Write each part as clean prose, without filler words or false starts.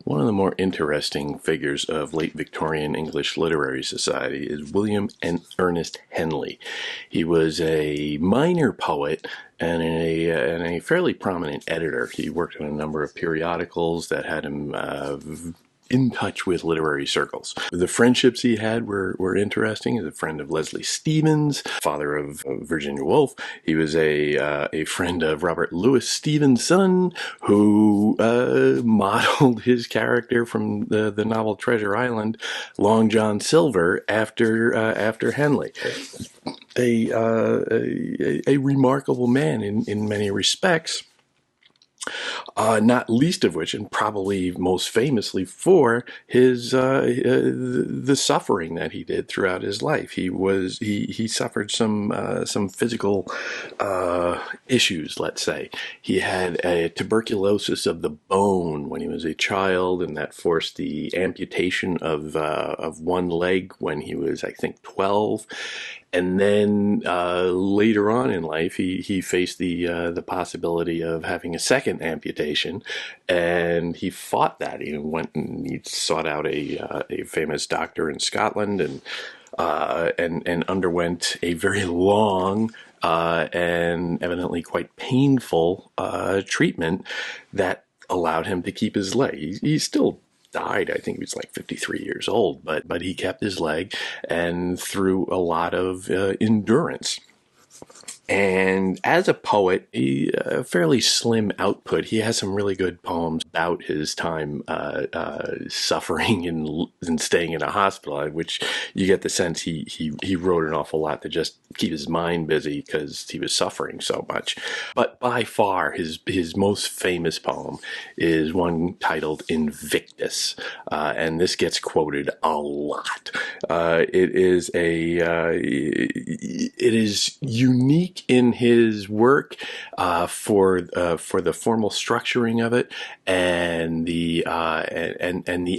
One of the more interesting figures of late Victorian English literary society is William and Ernest Henley. He was a minor poet and a fairly prominent editor. He worked on a number of periodicals that had him in touch with literary circles. The friendships he had were interesting. He's a friend of Leslie Stevens, father of Virginia Woolf. He was a friend of Robert Louis Stevenson, who modeled his character from the novel Treasure Island, Long John Silver, after Henley. A remarkable man in many respects. Not least of which, and probably most famously for his the suffering that he did throughout his life. He suffered some physical issues. Let's say he had a tuberculosis of the bone when he was a child, and that forced the amputation of one leg when he was, I think, 12. And then later on in life, he faced the possibility of having a second amputation, and he fought that. He went and he sought out a famous doctor in Scotland, and underwent a very long and evidently quite painful treatment that allowed him to keep his leg. He still died. I think he was like 53 years old, but he kept his leg, and through a lot of endurance. And as a poet, a fairly slim output. He has some really good poems about his time suffering and staying in a hospital, which you get the sense he wrote an awful lot to just keep his mind busy because he was suffering so much. But by far, his most famous poem is one titled Invictus, and this gets quoted a lot. It is unique in his work for the formal structuring of it, and the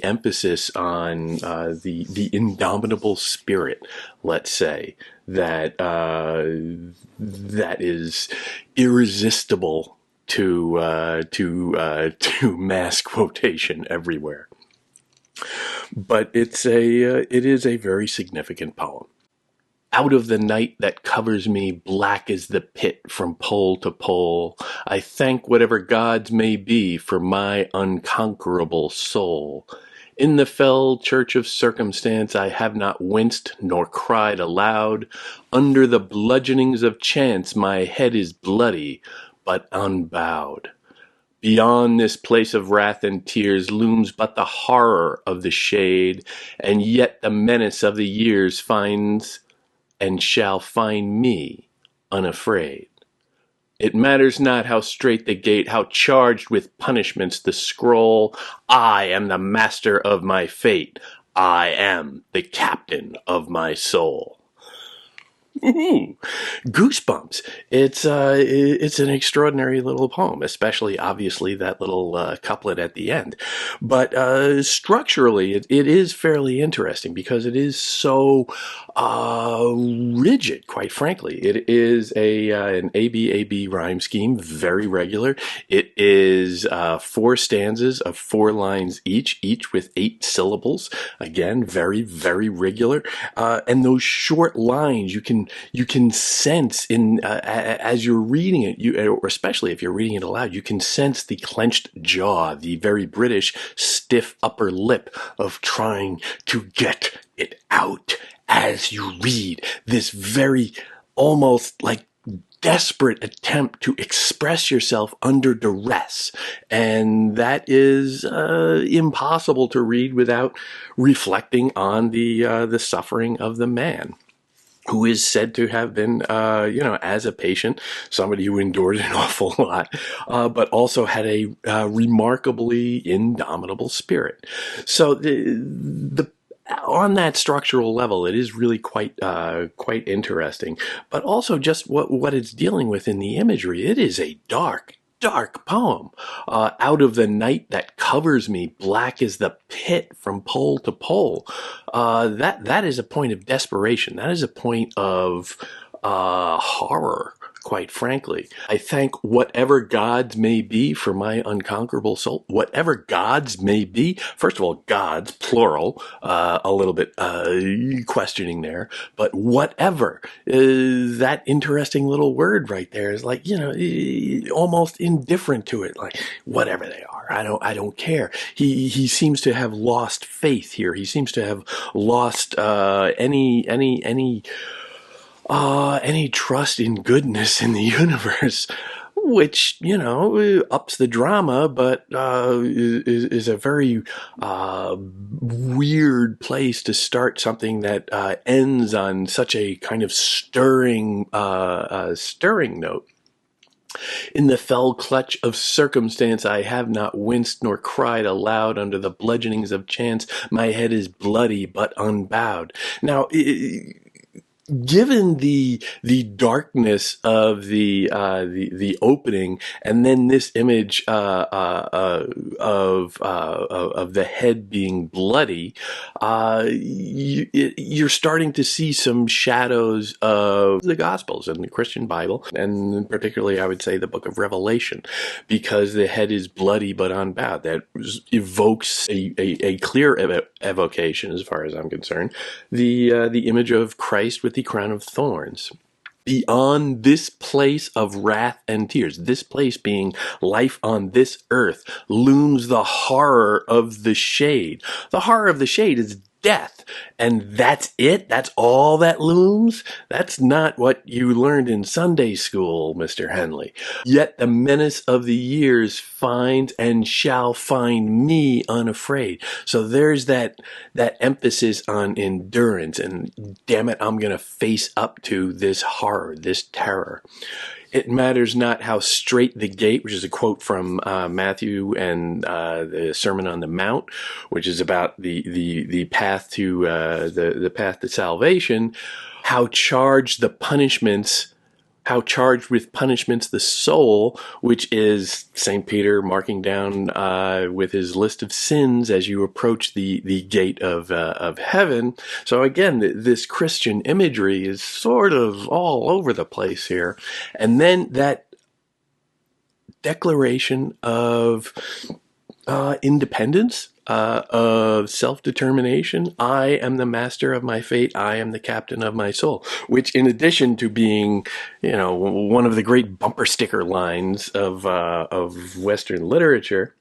emphasis on the indomitable spirit, let's say, that is irresistible to mass quotation everywhere. But it is a very significant poem. Out of the night that covers me, black as the pit from pole to pole, I thank whatever gods may be for my unconquerable soul. In the fell church of circumstance I have not winced nor cried aloud. Under the bludgeonings of chance my head is bloody, but unbowed. Beyond this place of wrath and tears looms but the horror of the shade, and yet the menace of the years finds and shall find me unafraid. It matters not how strait the gate, how charged with punishments the scroll. I am the master of my fate. I am the captain of my soul. Ooh, goosebumps. It's an extraordinary little poem, especially obviously that little couplet at the end. But structurally, it is fairly interesting because it is so rigid, quite frankly. It is an ABAB rhyme scheme, very regular. It is 4 stanzas of 4 lines each with 8 syllables. Again, very, very regular. And those short lines, you can sense as you're reading it, or especially if you're reading it aloud, you can sense the clenched jaw, the very British stiff upper lip of trying to get it out as you read this very almost like desperate attempt to express yourself under duress. And that is impossible to read without reflecting on the suffering of the man, who is said to have been, as a patient, somebody who endured an awful lot, but also had a remarkably indomitable spirit. So on that structural level, it is really quite interesting. But also just what it's dealing with in the imagery, it is a dark poem. Out of the night that covers me, black as the pit from pole to pole. That is a point of desperation. That is a point of horror, quite frankly. I thank whatever gods may be for my unconquerable soul. Whatever gods may be. First of all, gods, plural, a little bit questioning there. But whatever, that interesting little word right there is like, almost indifferent to it. Like, whatever they are. I don't care. He seems to have lost faith here. He seems to have lost any trust in goodness in the universe, which, ups the drama, but is a very weird place to start something that ends on such a kind of stirring note. In the fell clutch of circumstance, I have not winced nor cried aloud under the bludgeonings of chance. My head is bloody but unbowed. Now, given the darkness of the opening, and then this image of the head being bloody, you're starting to see some shadows of the Gospels and the Christian Bible, and particularly I would say the Book of Revelation, because the head is bloody but unbowed. That evokes a clear evocation, as far as I'm concerned, the image of Christ with the crown of thorns. Beyond this place of wrath and tears, this place being life on this earth, looms the horror of the shade. The horror of the shade is death. And that's it? That's all that looms? That's not what you learned in Sunday school, Mr. Henley. Yet the menace of the years finds and shall find me unafraid. So there's that emphasis on endurance, and damn it, I'm going to face up to this horror, this terror. It matters not how straight the gate, which is a quote from Matthew and the Sermon on the Mount, which is about the path to the path to salvation. How charged with punishments the soul, which is St. Peter marking down with his list of sins as you approach the gate of heaven. So again, this Christian imagery is sort of all over the place here. And then that declaration of independence, of self-determination. I am the master of my fate. I am the captain of my soul, which, in addition to being, one of the great bumper sticker lines of Western literature,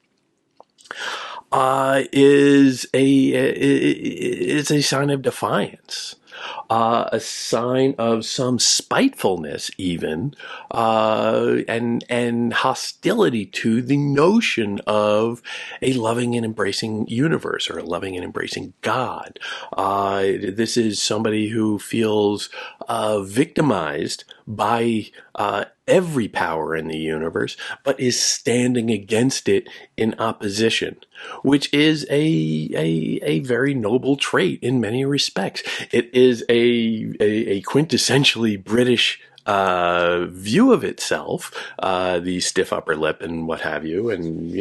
is a sign of defiance. A sign of some spitefulness, even, and hostility to the notion of a loving and embracing universe, or a loving and embracing God. This is somebody who feels victimized by every power in the universe, but is standing against it in opposition, which is a very noble trait in many respects. It is a quintessentially British view of itself, the stiff upper lip and what have you, and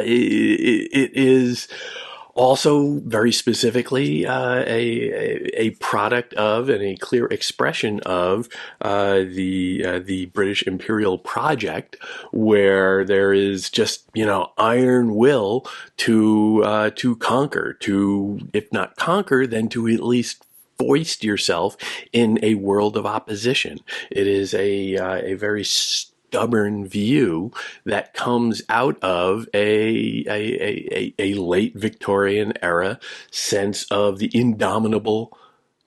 it is also very specifically a product of and a clear expression of the British imperial project, where there is just iron will to conquer, to, if not conquer, then to at least foist yourself in a world of opposition. It is a very stubborn view that comes out of a late Victorian era sense of the indomitable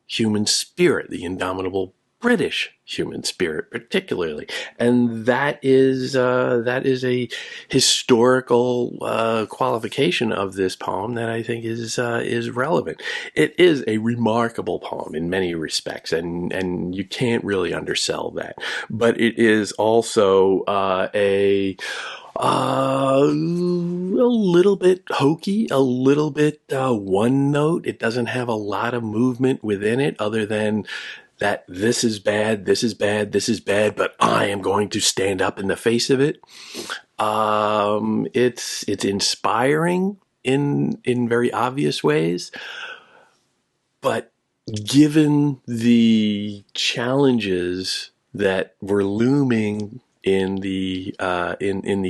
human spirit, the indomitable British human spirit, particularly, and that is a historical qualification of this poem that I think is relevant. It is a remarkable poem in many respects, and you can't really undersell that. But it is also a little bit hokey, a little bit one note. It doesn't have a lot of movement within it, other than that this is bad, this is bad, this is bad, but I am going to stand up in the face of it. It's inspiring in very obvious ways, but given the challenges that were looming in the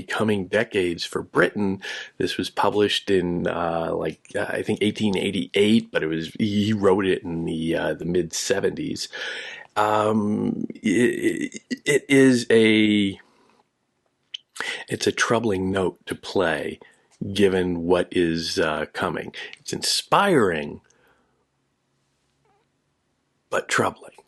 coming decades for Britain. This was published in I think 1888, but he wrote it in the mid 70s. It is it's a troubling note to play, given what is coming. It's inspiring, but troubling.